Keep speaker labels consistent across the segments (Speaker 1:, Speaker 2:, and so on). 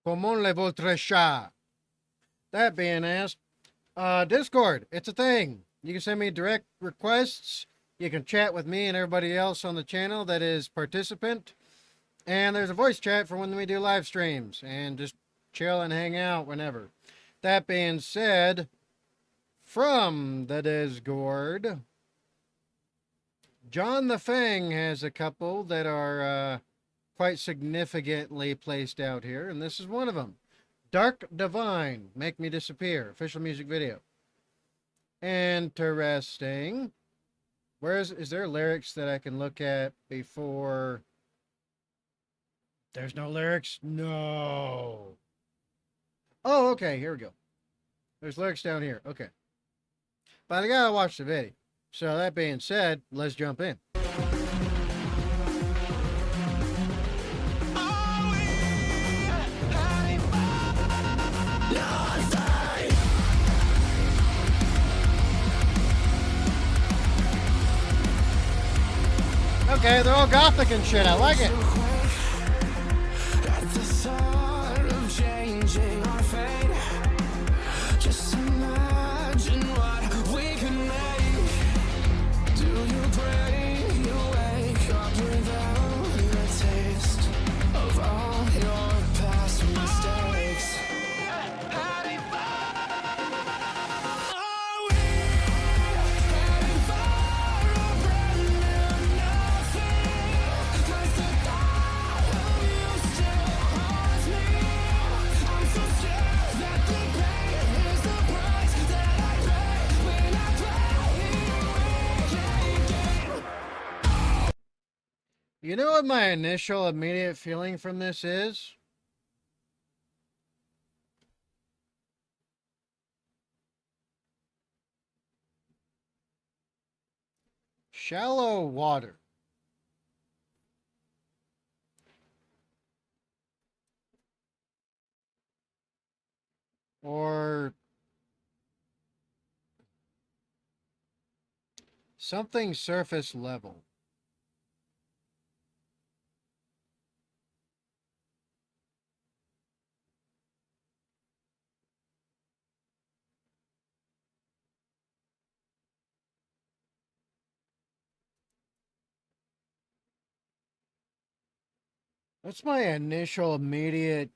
Speaker 1: Comment le votre chat? That being asked, Discord, it's a thing. You can send me direct requests. You can chat with me and everybody else on the channel that is participant. And there's a voice chat for when we do live streams. And just chill and hang out whenever. That being said, from the Discord, John the Fang has a couple that are quite significantly placed out here. And this is one of them. Dark Divine, Make Me Disappear, official music video. Interesting. Is there lyrics that I can look at before? There's no lyrics? No. Oh, okay, here we go. There's lyrics down here. Okay. But I gotta watch the video. So that being said, let's jump in. Okay, they're all gothic and shit. I like it. Just imagine what we can make. Do you pray you wake up without the taste of all your past mistakes? You know what my initial immediate feeling from this is? Shallow water. Or something surface level. That's my initial immediate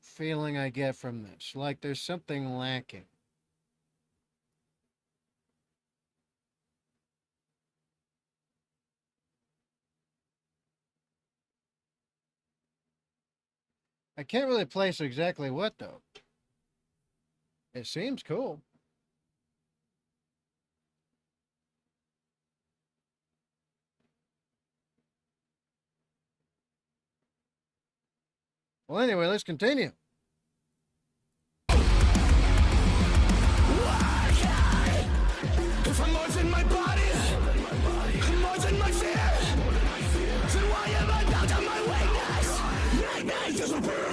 Speaker 1: feeling I get from this. Like there's something lacking. I can't really place exactly what though. It seems cool. Well, anyway, let's continue. If I'm more than my body, more than my fear, then why am I bound to my weakness? Make me disappear.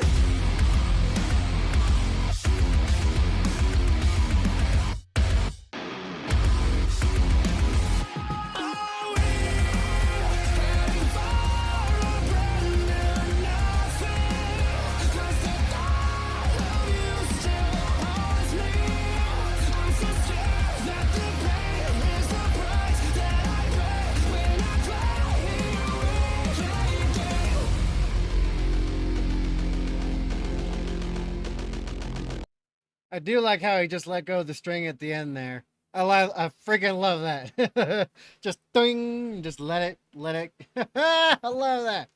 Speaker 1: I do like how he just let go of the string at the end there. I freaking love that. Just ding, just let it. I love that.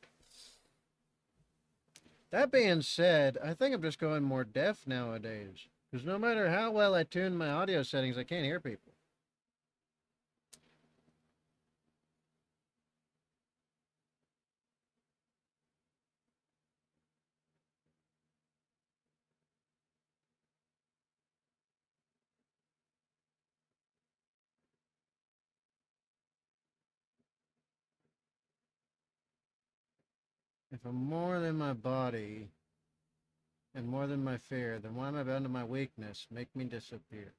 Speaker 1: That being said, I think I'm just going more deaf nowadays. Because no matter how well I tune my audio settings, I can't hear people. If I'm more than my body and more than my fear, then why am I bound to my weakness? Make me disappear.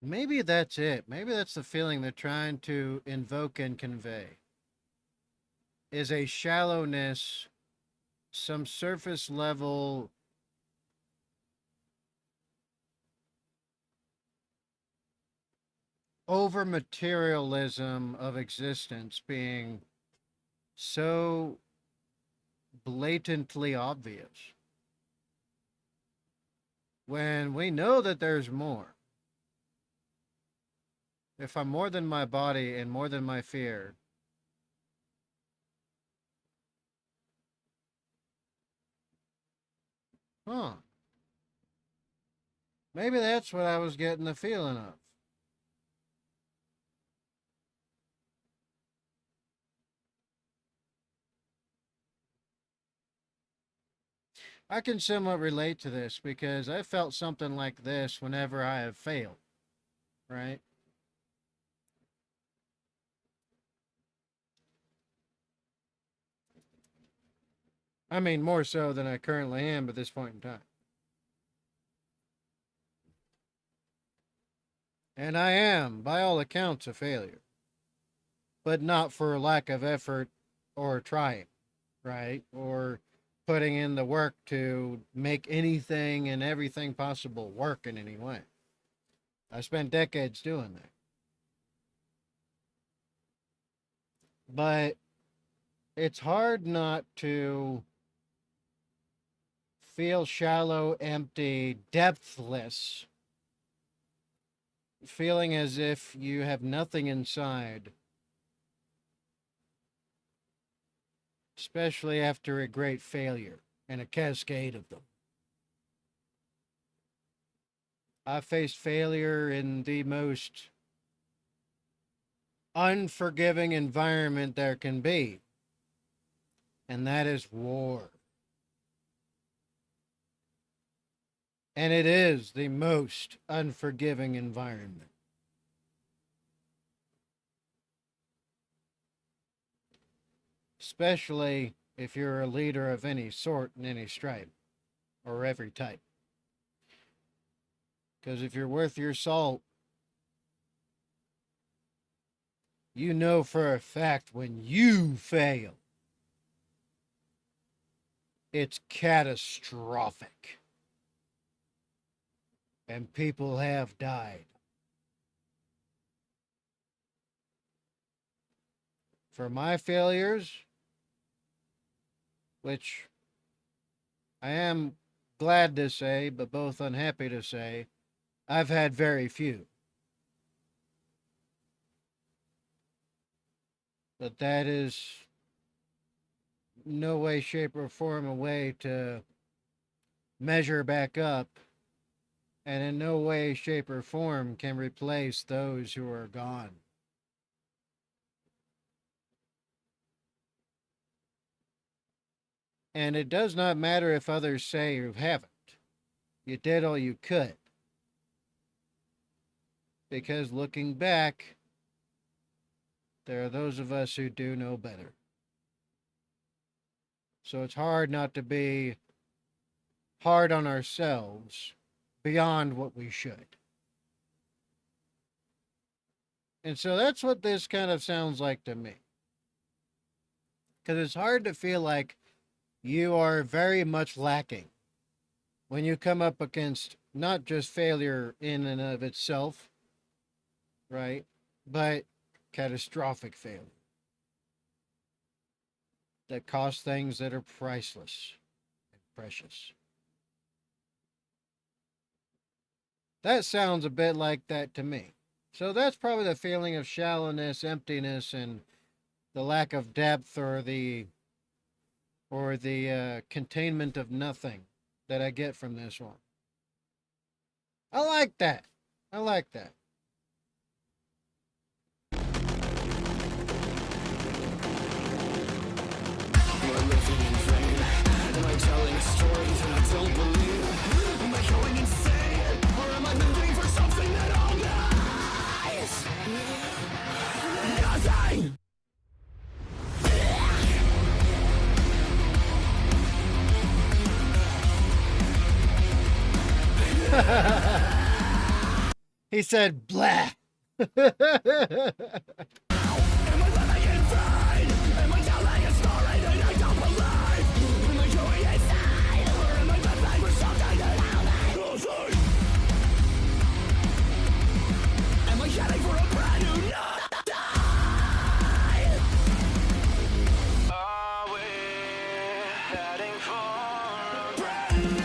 Speaker 1: Maybe that's it. Maybe that's the feeling they're trying to invoke and convey. Is a shallowness, some surface level over materialism of existence being so blatantly obvious when we know that there's more. If I'm more than my body and more than my fear, huh? Maybe that's what I was getting the feeling of. I can somewhat relate to this because I felt something like this whenever I have failed, right? I mean, more so than I currently am at this point in time. And I am, by all accounts, a failure, but not for lack of effort or trying, right? Or putting in the work to make anything and everything possible work in any way. I spent decades doing that. But it's hard not to feel shallow, empty, depthless, feeling as if you have nothing inside, especially after a great failure and a cascade of them. I faced failure in the most unforgiving environment there can be, and that is war. And it is the most unforgiving environment. Especially if you're a leader of any sort and any stripe or every type. Because if you're worth your salt, you know for a fact when you fail, it's catastrophic. And people have died. For my failures, which I am glad to say, but both unhappy to say, I've had very few. But that is no way, shape, or form a way to measure back up, and in no way, shape, or form can replace those who are gone. And it does not matter if others say you haven't. You did all you could. Because looking back, there are those of us who do know better. So it's hard not to be hard on ourselves beyond what we should. And so that's what this kind of sounds like to me. Because it's hard to feel like you are very much lacking when you come up against not just failure in and of itself, right? But catastrophic failure that costs things that are priceless and precious. That sounds a bit like that to me. So that's probably the feeling of shallowness, emptiness, and the lack of depth or the containment of nothing that I get from this one. I like that. I like that.
Speaker 2: You're living in vain. Am I telling stories and I don't believe? Am I going insane? Or am I living for something that all dies? Nothing!
Speaker 1: He said, blah.
Speaker 2: Am I living in vain? Am I telling a story that I don't believe? Am I doing it insane? Or am I living for something that I'll never see? Am I heading for a brand new night? Are we heading for a brand new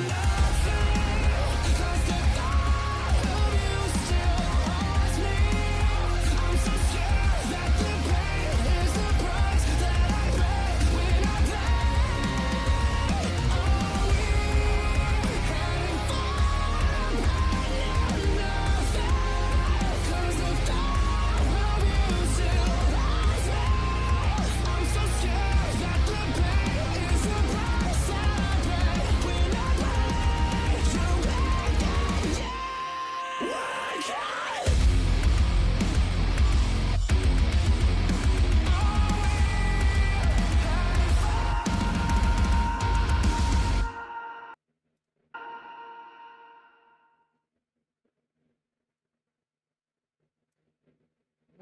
Speaker 2: nothing? 'Cause the thought of you still haunts me. I'm so scared that the pain is the price that I pay when I play. Are we heading for a brand new nothing? 'Cause the thought of you still haunts me. I'm so scared that the pain is the price that I pay when I play. So bad that you wake up.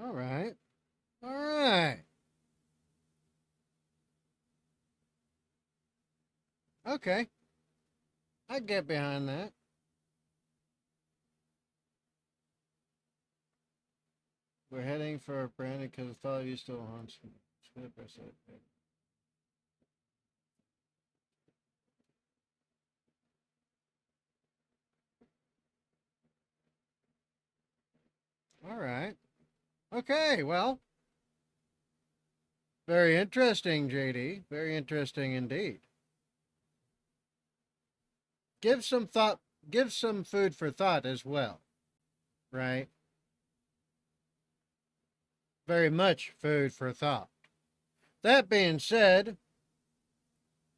Speaker 1: All right. All right. Okay. I get behind that. We're heading for a brand because the thought of you still haunts me. All right. Okay, well, very interesting, JD. Very interesting indeed. Give some thought, give some food for thought as well, right? Very much food for thought. That being said,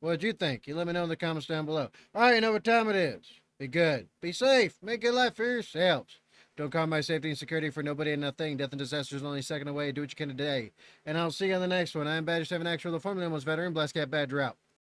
Speaker 1: what'd you think? You let me know in the comments down below. All right, you know what time it is. Be good. Be safe. Make good life for yourselves. Don't compromise safety and security for nobody and nothing. Death and disaster is only a second away. Do what you can today. And I'll see you on the next one. I'm Badger 7 Actual, the formerly almost veteran. Blast Cat Badger out.